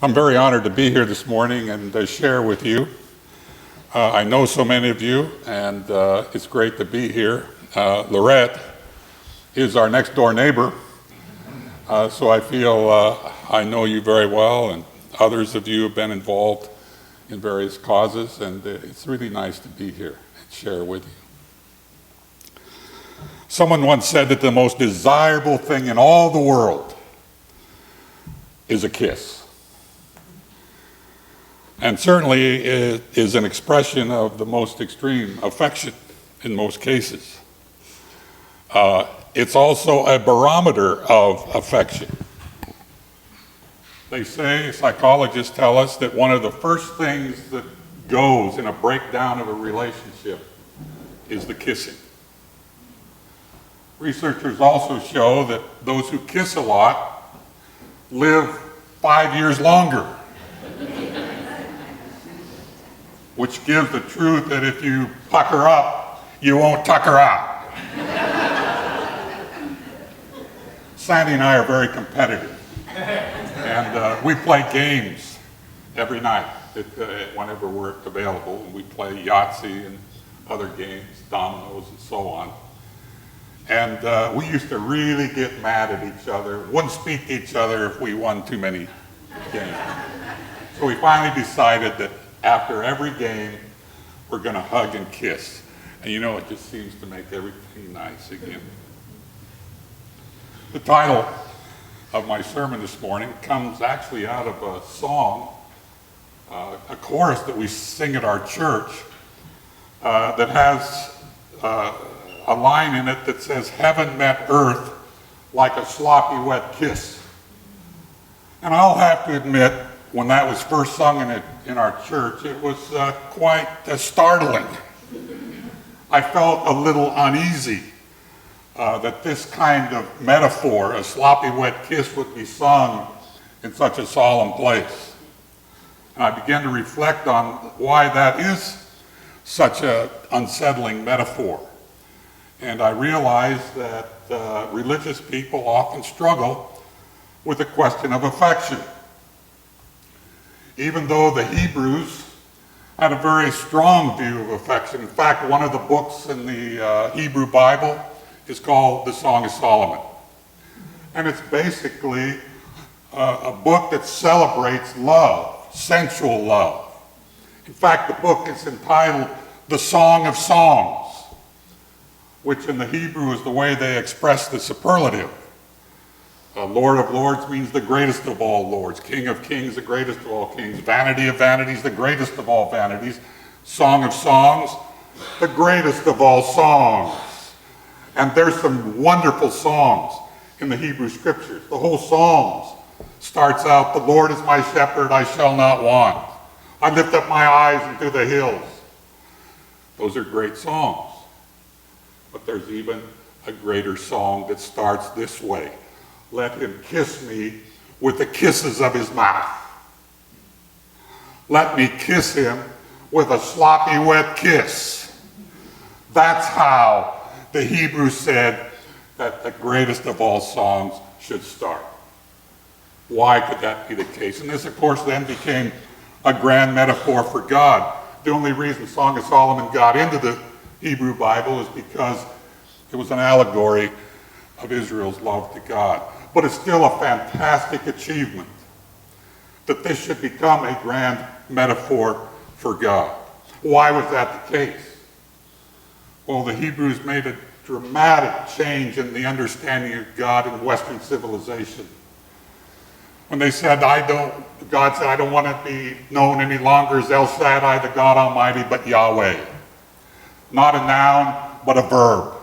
I'm very honored to be here this morning and share with you. I know so many of you, and it's great to be here. Lorette is our next door neighbor, so I feel I know you very well, and others of you have been involved in various causes, and it's really nice to be here and share with you. Someone once said that the most desirable thing in all the world is a kiss. And certainly it is an expression of the most extreme affection in most cases. It's also a barometer of affection. They say, psychologists tell us, that one of the first things that goes in a breakdown of a relationship is the kissing. Researchers also show that those who kiss a lot live 5 years longer. Which gives the truth that if you pucker up, you won't tucker out. Sandy and I are very competitive. And we play games every night whenever we're available. We play Yahtzee and other games, dominoes and so on. And we used to really get mad at each other, wouldn't speak to each other if we won too many games. So we finally decided that after every game, we're going to hug and kiss. And you know, it just seems to make everything nice again. The title of my sermon this morning comes actually out of a song, a chorus that we sing at our church that has a line in it that says, "Heaven met earth like a sloppy wet kiss." And I'll have to admit, when that was first sung in our church, it was quite startling. I felt a little uneasy that this kind of metaphor, a sloppy wet kiss, would be sung in such a solemn place. And I began to reflect on why that is such an unsettling metaphor. And I realized that religious people often struggle with the question of affection. Even though the Hebrews had a very strong view of affection. In fact, one of the books in the Hebrew Bible is called the Song of Solomon. And it's basically a book that celebrates love, sensual love. In fact, the book is entitled The Song of Songs, which in the Hebrew is the way they express the superlative. Lord of Lords means the greatest of all lords. King of Kings, the greatest of all kings. Vanity of vanities, the greatest of all vanities. Song of Songs, the greatest of all songs. And there's some wonderful songs in the Hebrew scriptures. The whole Psalms starts out, "The Lord is my shepherd, I shall not want. I lift up my eyes into the hills." Those are great songs. But there's even a greater song that starts this way. "Let him kiss me with the kisses of his mouth. Let me kiss him with a sloppy wet kiss." That's how the Hebrews said that the greatest of all songs should start. Why could that be the case? And this, of course, then became a grand metaphor for God. The only reason Song of Solomon got into the Hebrew Bible is because it was an allegory of Israel's love to God. But it's still a fantastic achievement that this should become a grand metaphor for God. Why was that the case? Well, the Hebrews made a dramatic change in the understanding of God in Western civilization. When they said, God said, "I don't want to be known any longer as El Shaddai, the God Almighty, but Yahweh." Not a noun, but a verb,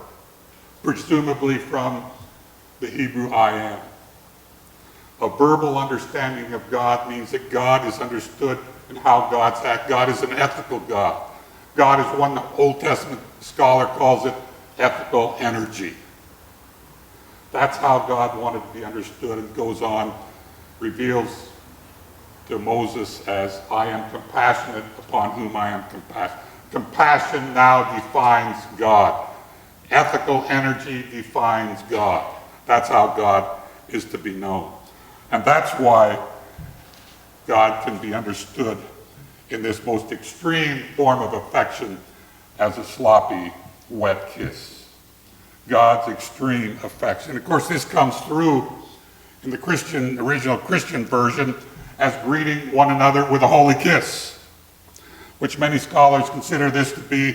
presumably from the Hebrew "I am." A verbal understanding of God means that God is understood in how God's act. God is an ethical God. God is one the Old Testament scholar calls it ethical energy. That's how God wanted to be understood, and goes on, reveals to Moses as, "I am compassionate upon whom I am compassionate." Compassion now defines God. Ethical energy defines God. That's how God is to be known. And that's why God can be understood in this most extreme form of affection as a sloppy, wet kiss. God's extreme affection. Of course, this comes through in the original Christian version as greeting one another with a holy kiss, which many scholars consider this to be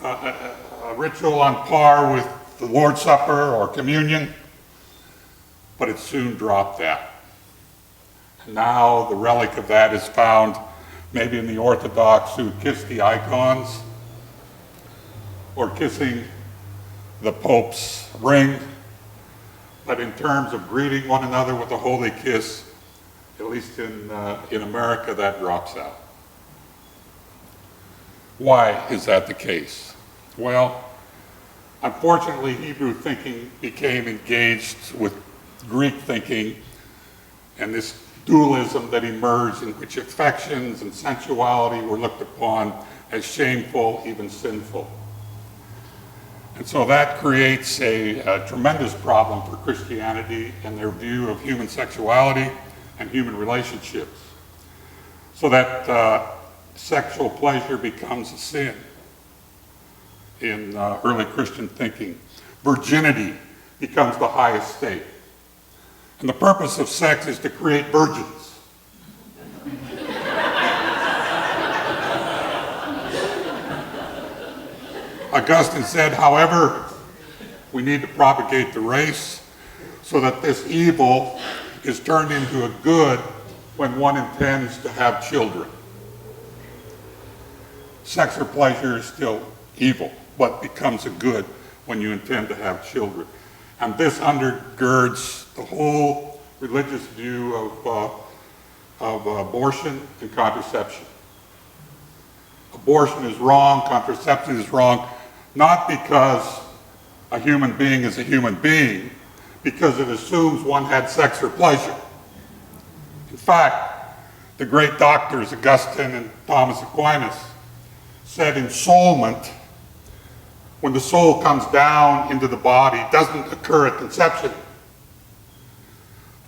a ritual on par with the Lord's Supper or communion, but it soon dropped that. And now the relic of that is found maybe in the Orthodox who kiss the icons or kissing the Pope's ring, but in terms of greeting one another with a holy kiss, at least in America, that drops out. Why is that the case? Well, unfortunately, Hebrew thinking became engaged with Greek thinking and this dualism that emerged in which affections and sensuality were looked upon as shameful, even sinful. And so that creates a tremendous problem for Christianity and their view of human sexuality and human relationships. So that sexual pleasure becomes a sin in early Christian thinking. Virginity becomes the highest state. And the purpose of sex is to create virgins. Augustine said, however, we need to propagate the race so that this evil is turned into a good when one intends to have children. Sex or pleasure is still evil, but becomes a good when you intend to have children. And this undergirds the whole religious view of abortion and contraception. Abortion is wrong, contraception is wrong, not because a human being is a human being, because it assumes one had sex or pleasure. In fact, the great doctors Augustine and Thomas Aquinas said ensoulment, when the soul comes down into the body, doesn't occur at conception.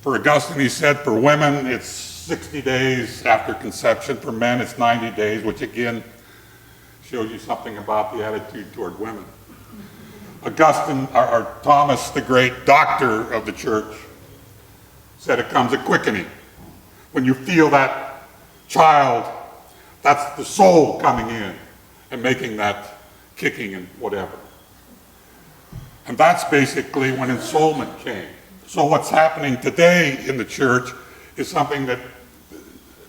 For Augustine, he said, for women, it's 60 days after conception. For men, it's 90 days, which again shows you something about the attitude toward women. Augustine, or Thomas, the great doctor of the church, said it comes a quickening. When you feel that child, that's the soul coming in and making that kicking and whatever. And that's basically when ensoulment came. So what's happening today in the church is something that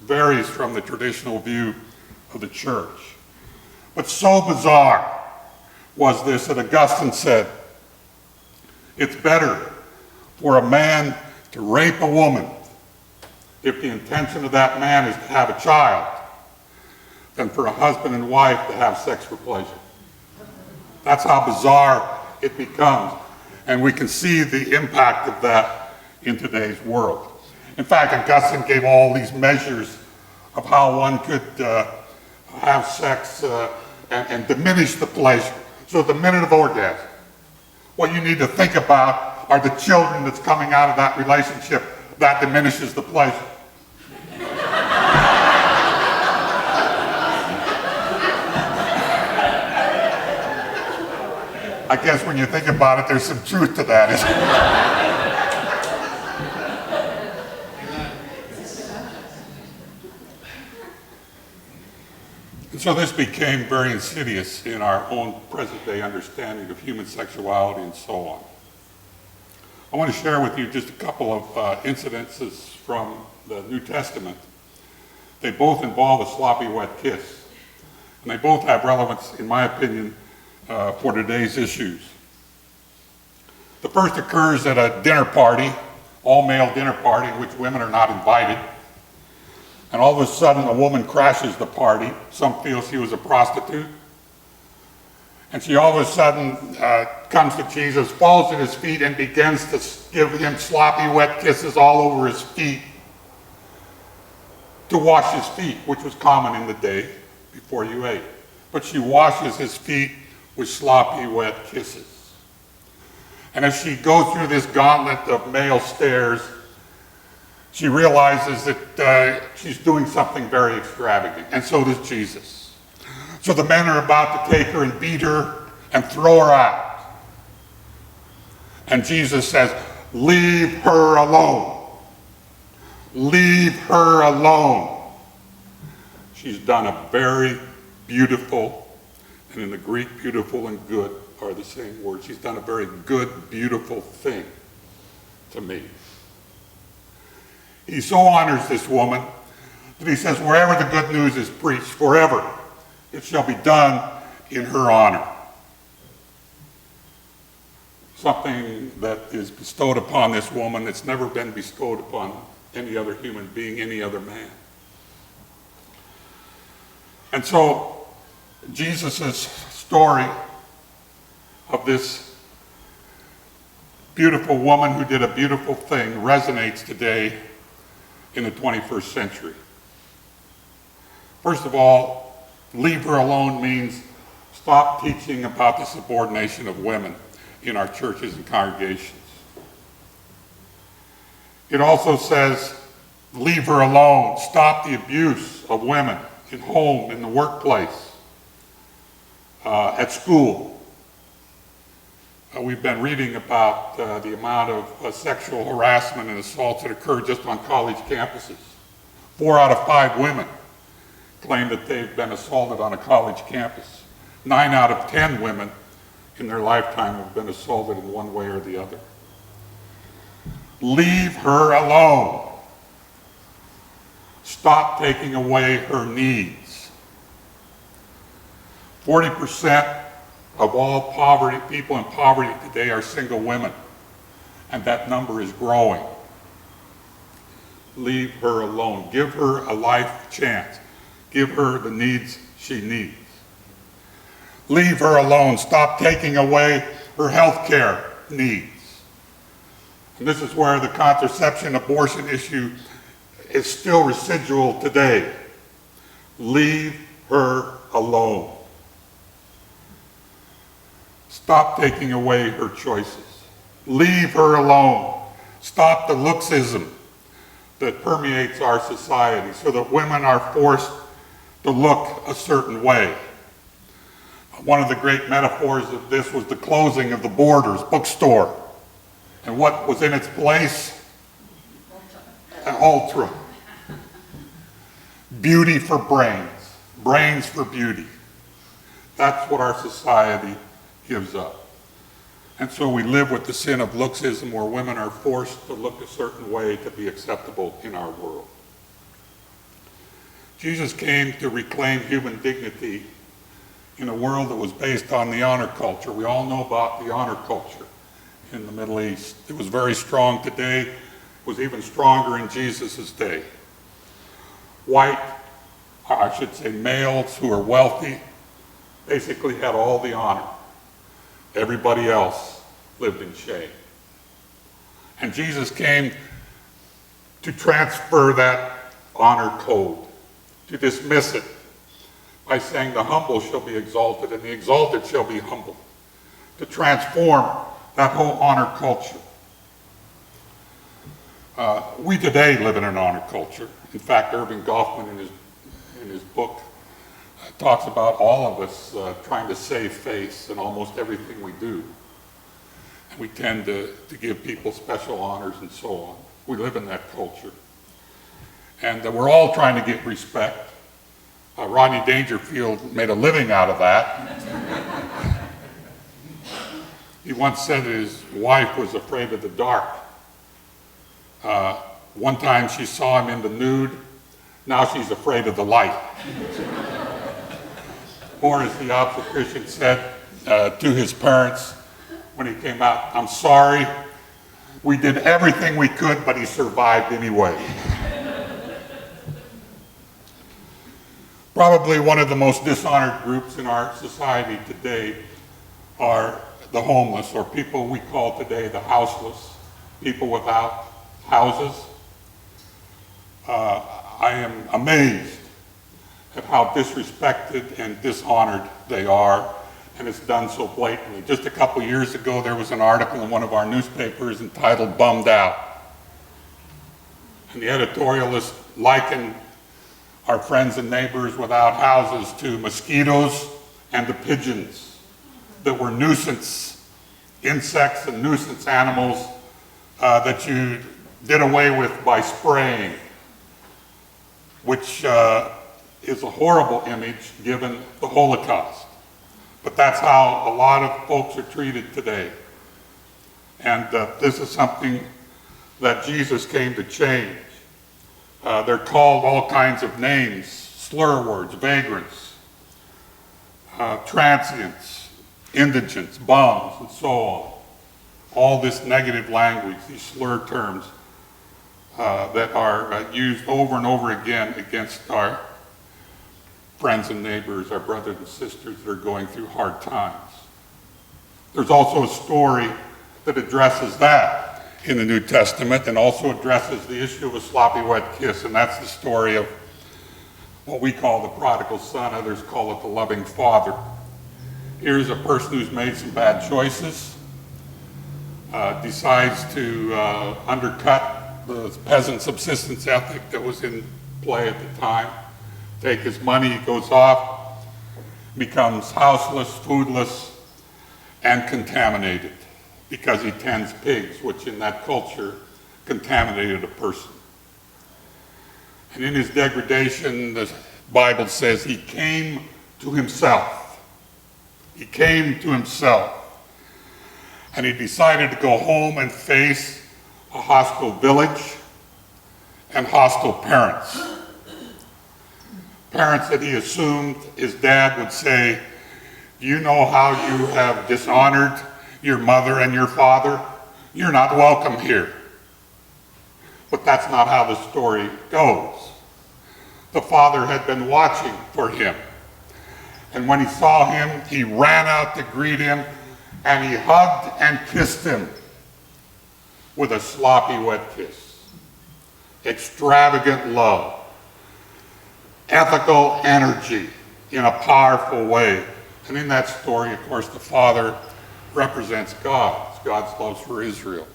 varies from the traditional view of the church. But so bizarre was this that Augustine said, it's better for a man to rape a woman if the intention of that man is to have a child than for a husband and wife to have sex for pleasure. That's how bizarre it becomes. And we can see the impact of that in today's world. In fact, Augustine gave all these measures of how one could have sex and diminish the pleasure. So the minute of orgasm, what you need to think about are the children that's coming out of that relationship. That diminishes the pleasure. I guess when you think about it, there's some truth to that, isn't there? And so this became very insidious in our own present-day understanding of human sexuality and so on. I want to share with you just a couple of incidences from the New Testament. They both involve a sloppy, wet kiss. And they both have relevance, in my opinion, for today's issues. The first occurs at a dinner party, all-male dinner party, in which women are not invited. And all of a sudden, a woman crashes the party. Some feel she was a prostitute. And she all of a sudden comes to Jesus, falls at his feet, and begins to give him sloppy, wet kisses all over his feet to wash his feet, which was common in the day before you ate. But she washes his feet with sloppy, wet kisses. And as she goes through this gauntlet of male stares, She realizes that she's doing something very extravagant, and so does Jesus. So the men are about to take her and beat her and throw her out. And Jesus says, "Leave her alone. Leave her alone." She's done a very beautiful, and in the Greek, beautiful and good are the same word. She's done a very good, beautiful thing to me. He so honors this woman that he says, wherever the good news is preached forever, it shall be done in her honor. Something that is bestowed upon this woman that's never been bestowed upon any other human being, any other man. And so Jesus' story of this beautiful woman who did a beautiful thing resonates today in the 21st century. First of all, leave her alone means stop teaching about the subordination of women in our churches and congregations. It also says, leave her alone. Stop the abuse of women in home, in the workplace, at school. We've been reading about the amount of sexual harassment and assaults that occur just on college campuses. 4 out of 5 women claim that they've been assaulted on a college campus. 9 out of 10 women in their lifetime have been assaulted in one way or the other. Leave her alone. Stop taking away her needs. 40% of all people in poverty today are single women, and that number is growing. Leave her alone. Give her a life chance. Give her the needs she needs. Leave her alone. Stop taking away her health care needs. And this is where the contraception abortion issue is still residual today. Leave her alone. Stop taking away her choices. Leave her alone. Stop the looksism that permeates our society so that women are forced to look a certain way. One of the great metaphors of this was the closing of the Borders bookstore. And what was in its place? An Ultra. Beauty for brains. Brains for beauty. That's what our society gives up. And so we live with the sin of looksism where women are forced to look a certain way to be acceptable in our world. Jesus came to reclaim human dignity in a world that was based on the honor culture. We all know about the honor culture in the Middle East. It was very strong today. It was even stronger in Jesus' day. Males who are wealthy basically had all the honor. Everybody else lived in shame. And Jesus came to transfer that honor code, to dismiss it by saying the humble shall be exalted and the exalted shall be humbled, to transform that whole honor culture. We today live in an honor culture. In fact, Irving Goffman in his book talks about all of us trying to save face in almost everything we do. And we tend to give people special honors and so on. We live in that culture. And we're all trying to get respect. Rodney Dangerfield made a living out of that. He once said his wife was afraid of the dark. One time she saw him in the nude. Now she's afraid of the light. Or as the obstetrician said to his parents when he came out, "I'm sorry, we did everything we could, but he survived anyway." Probably one of the most dishonored groups in our society today are the homeless, or people we call today the houseless, people without houses. I am amazed at how disrespected and dishonored they are, and it's done so blatantly. Just a couple years ago, there was an article in one of our newspapers entitled "Bummed Out." And the editorialist likened our friends and neighbors without houses to mosquitoes and the pigeons that were nuisance insects and nuisance animals that you did away with by spraying, which is a horrible image given the Holocaust. But that's how a lot of folks are treated today. And this is something that Jesus came to change. They're called all kinds of names, slur words, vagrants, transients, indigents, bums, and so on. All this negative language, these slur terms that are used over and over again against our friends and neighbors, our brothers and sisters that are going through hard times. There's also a story that addresses that in the New Testament and also addresses the issue of a sloppy wet kiss, and that's the story of what we call the prodigal son, others call it the loving father. Here's a person who's made some bad choices, decides to undercut the peasant subsistence ethic that was in play at the time, take his money, goes off, becomes houseless, foodless, and contaminated because he tends pigs, which in that culture contaminated a person. And in his degradation, the Bible says he came to himself. He came to himself. And he decided to go home and face a hostile village and hostile parents. Parents that he assumed his dad would say, "You know how you have dishonored your mother and your father? You're not welcome here." But that's not how the story goes. The father had been watching for him. And when he saw him, he ran out to greet him, and he hugged and kissed him with a sloppy wet kiss. Extravagant love. Ethical energy in a powerful way. And in that story, of course, the father represents God, God's love for Israel.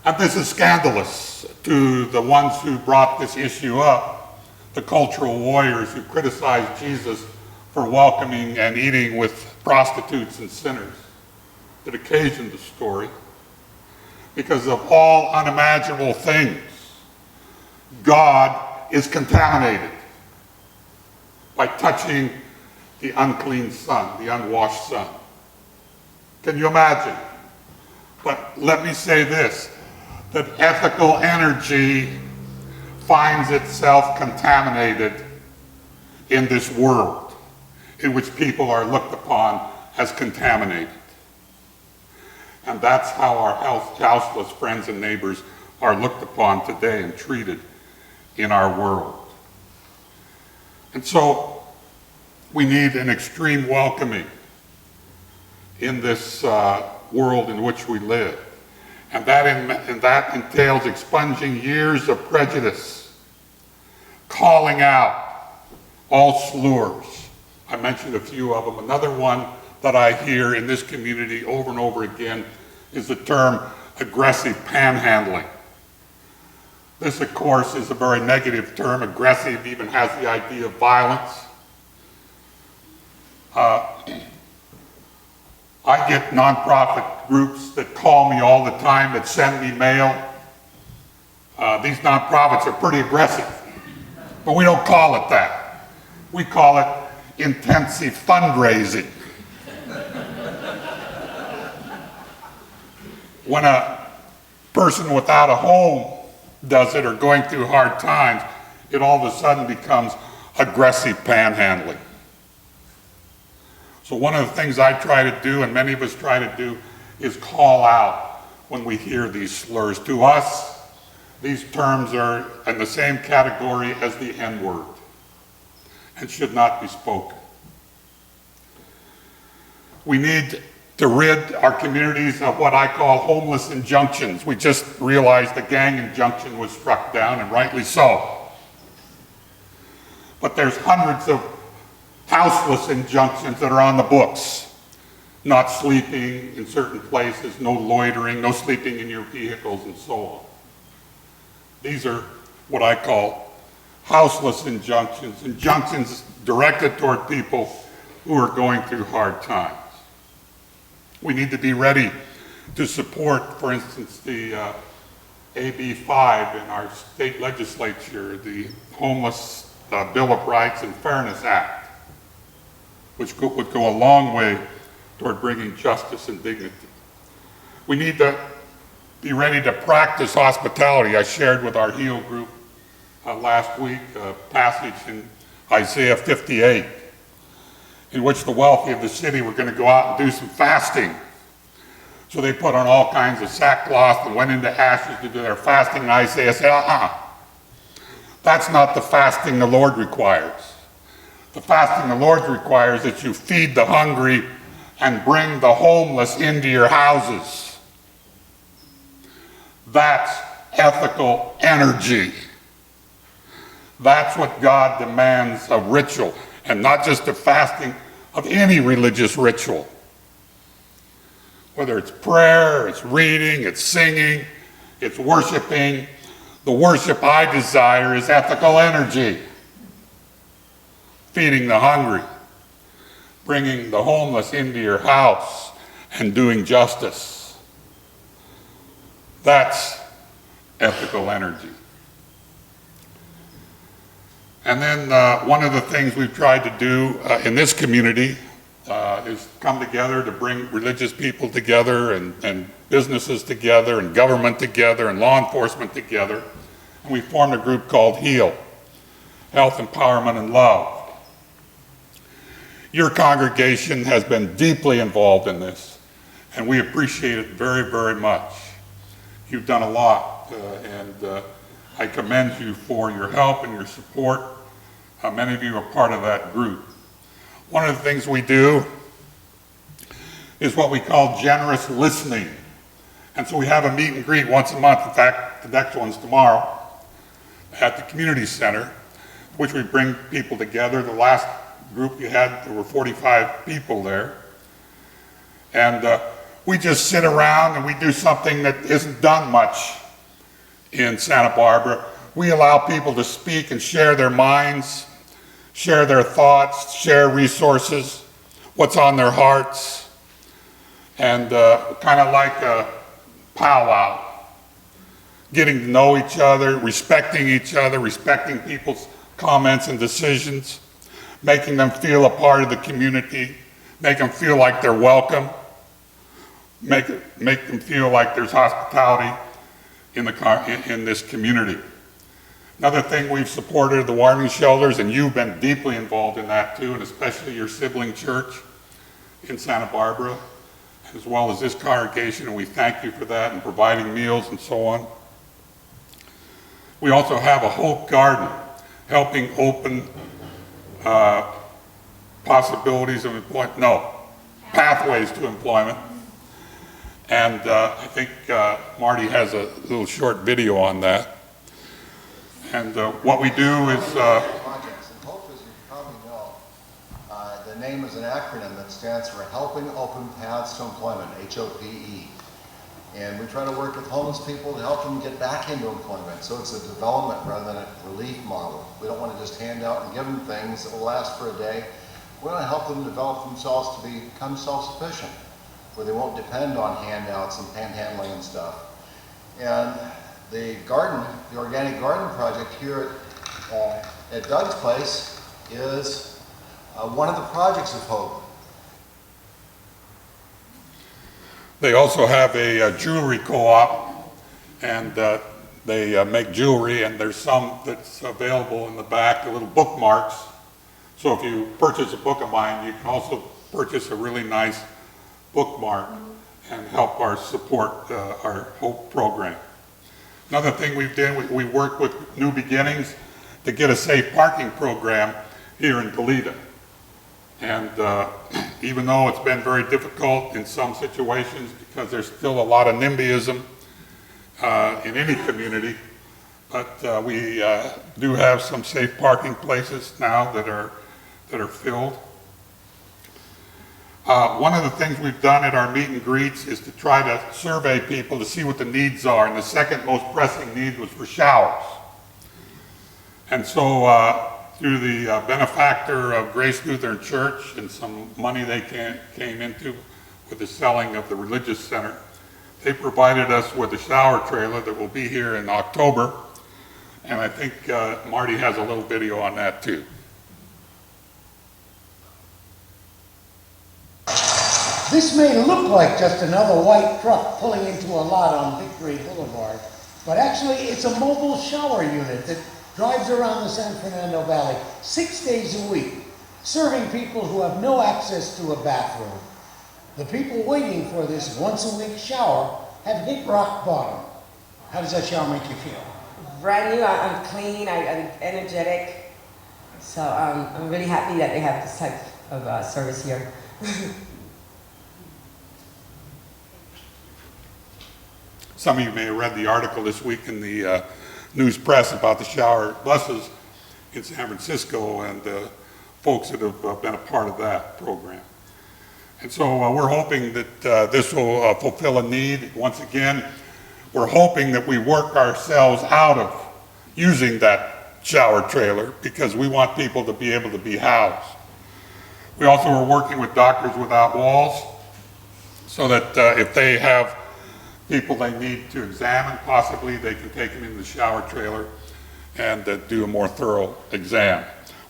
And this is scandalous to the ones who brought this issue up, the cultural warriors who criticized Jesus for welcoming and eating with prostitutes and sinners that occasioned the story. Because of all unimaginable things, God is contaminated by touching the unclean son, the unwashed son. Can you imagine? But let me say this, that ethical energy finds itself contaminated in this world in which people are looked upon as contaminated. And that's how our houseless friends and neighbors are looked upon today and treated in our world. And so we need an extreme welcoming in this world in which we live. And that entails expunging years of prejudice, calling out all slurs. I mentioned a few of them. Another one that I hear in this community over and over again is the term aggressive panhandling. This, of course, is a very negative term. Aggressive even has the idea of violence. I get nonprofit groups that call me all the time, that send me mail. These nonprofits are pretty aggressive, but we don't call it that. We call it intensive fundraising. When a person without a home does it or going through hard times, it all of a sudden becomes aggressive panhandling. So one of the things I try to do, and many of us try to do, is call out when we hear these slurs. To us, these terms are in the same category as the N-word and should not be spoken. We need to rid our communities of what I call homeless injunctions. We just realized the gang injunction was struck down, and rightly so. But there's hundreds of houseless injunctions that are on the books. Not sleeping in certain places, no loitering, no sleeping in your vehicles, and so on. These are what I call houseless injunctions, injunctions directed toward people who are going through hard times. We need to be ready to support, for instance, the AB 5 in our state legislature, the Homeless Bill of Rights and Fairness Act, which would go a long way toward bringing justice and dignity. We need to be ready to practice hospitality. I shared with our HEAL group last week a passage in Isaiah 58, in which the wealthy of the city were going to go out and do some fasting. So they put on all kinds of sackcloth and went into ashes to do their fasting, and Isaiah said, that's not the fasting the Lord requires. The fasting the Lord requires that you feed the hungry and bring the homeless into your houses. That's ethical energy. That's what God demands of ritual, and not just of fasting, of any religious ritual. Whether it's prayer, it's reading, it's singing, it's worshiping, the worship I desire is ethical energy. Feeding the hungry, bringing the homeless into your house, and doing justice. That's ethical energy. And then one of the things we've tried to do in this community is come together to bring religious people together and businesses together and government together and law enforcement together. And we formed a group called HEAL, Health, Empowerment, and Love. Your congregation has been deeply involved in this, and we appreciate it very, very much. You've done a lot, and I commend you for your help and your support. Many of you are part of that group. One of the things we do is what we call generous listening. And so we have a meet and greet once a month. In fact, the next one's tomorrow at the community center, which we bring people together. The last group you had, there were 45 people there. And we just sit around and we do something that isn't done much in Santa Barbara. We allow people to speak and share their minds, share their thoughts, share resources, what's on their hearts, and kind of like a powwow, getting to know each other, respecting people's comments and decisions, making them feel a part of the community, make them feel like they're welcome, make them feel like there's hospitality in this community. Another thing we've supported the warming shelters, and you've been deeply involved in that too, and especially your sibling church in Santa Barbara, as well as this congregation, and we thank you for that and providing meals and so on. We also have a Hope Garden, helping open possibilities of employment, pathways to employment. And I think Marty has a little short video on that. And what we do is... projects. And HOPE, as you probably know, the name is an acronym that stands for Helping Open Paths to Employment, HOPE. And we try to work with homeless people to help them get back into employment. So it's a development rather than a relief model. We don't want to just hand out and give them things that will last for a day. We want to help them develop themselves to become self-sufficient, where they won't depend on handouts and panhandling and stuff. And the garden, the organic garden project here at Doug's place is one of the projects of HOPE. They also have a jewelry co-op, and they make jewelry, and there's some that's available in the back, the little bookmarks. So if you purchase a book of mine, you can also purchase a really nice bookmark and help our support our HOPE program. Another thing we've done, we work with New Beginnings to get a safe parking program here in Goleta. And even though it's been very difficult in some situations because there's still a lot of NIMBYism in any community, but we do have some safe parking places now that are filled. One of the things we've done at our meet and greets is to try to survey people to see what the needs are, and the second most pressing need was for showers. And so through the benefactor of Grace Lutheran Church and some money they came into with the selling of the religious center, they provided us with a shower trailer that will be here in October. And I think Marty has a little video on that too. This may look like just another white truck pulling into a lot on Victory Boulevard, but actually it's a mobile shower unit that drives around the San Fernando Valley 6 days a week, serving people who have no access to a bathroom. The people waiting for this once-a-week shower have hit rock bottom. How does that shower make you feel? Brand new, I'm clean, I'm energetic, so I'm really happy that they have this type of service here. Some of you may have read the article this week in the news press about the shower buses in San Francisco and folks that have been a part of that program. And so we're hoping that this will fulfill a need. Once again, we're hoping that we work ourselves out of using that shower trailer because we want people to be able to be housed. We also are working with Doctors Without Walls so that if they have people they need to examine, possibly they can take them in the shower trailer and do a more thorough exam.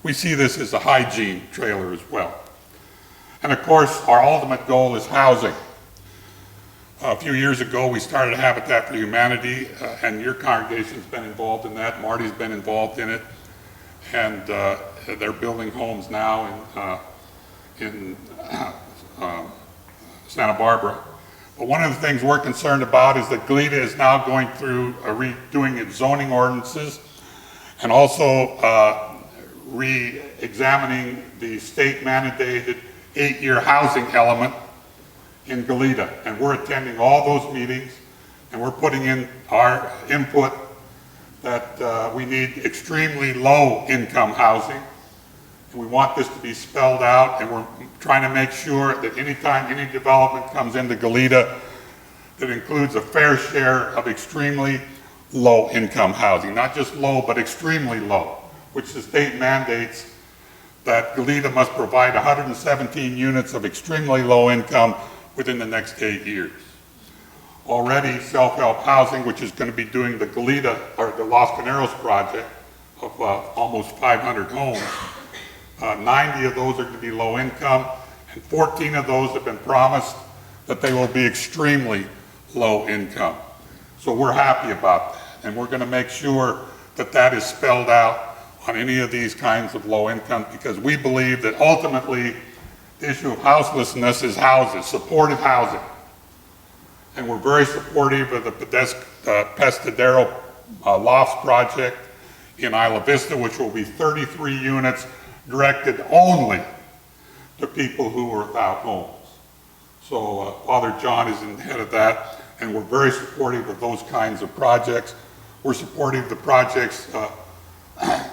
We see this as a hygiene trailer as well. And of course, our ultimate goal is housing. A few years ago, we started Habitat for Humanity, and your congregation's been involved in that. Marty's been involved in it, and they're building homes now in Santa Barbara. But one of the things we're concerned about is that Goleta is now going through redoing its zoning ordinances and also re-examining the state-mandated 8-year housing element in Goleta. And we're attending all those meetings and we're putting in our input that we need extremely low income housing. And we want this to be spelled out, and we're trying to make sure that anytime any development comes into Goleta that includes a fair share of extremely low income housing, not just low, but extremely low, which the state mandates that Goleta must provide 117 units of extremely low income within the next 8 years. Already, Self-Help Housing, which is going to be doing the Goleta, or the Los Caneros project of almost 500 homes, 90 of those are going to be low income, and 14 of those have been promised that they will be extremely low income. So we're happy about that, and we're going to make sure that that is spelled out on any of these kinds of low income, because we believe that ultimately the issue of houselessness is houses, supportive housing. And we're very supportive of the Pescadero Lofts project in Isla Vista, which will be 33 units directed only to people who are without homes. So Father John is in the head of that, and we're very supportive of those kinds of projects. We're supportive of the projects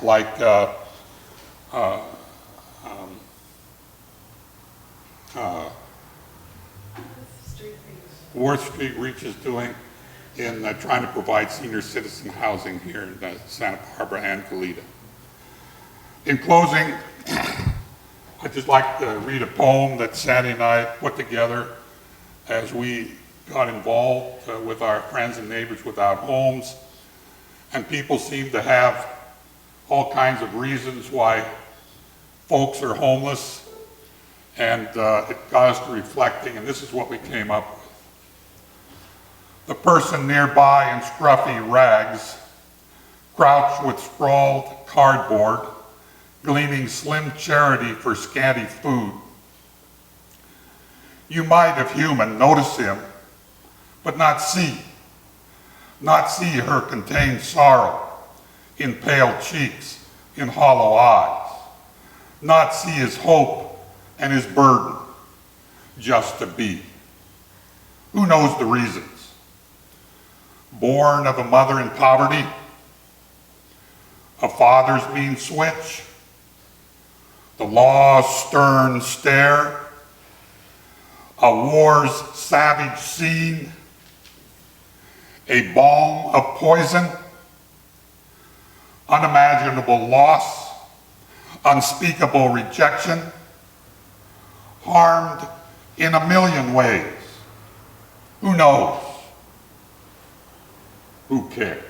like Worth Street Reach is doing in trying to provide senior citizen housing here in Santa Barbara and Goleta. In closing, I'd just like to read a poem that Sandy and I put together as we got involved with our friends and neighbors without homes. And people seem to have all kinds of reasons why folks are homeless. And it got us to reflecting, and this is what we came up with. The person nearby in scruffy rags, crouched with sprawled cardboard, gleaning slim charity for scanty food. You might, if human, notice him, but not see her contained sorrow in pale cheeks, in hollow eyes, not see his hope and his burden just to be. Who knows the reasons? Born of a mother in poverty, a father's mean switch, the law's stern stare, a war's savage scene, a balm of poison, unimaginable loss, unspeakable rejection, harmed in a million ways. Who knows? Who cares?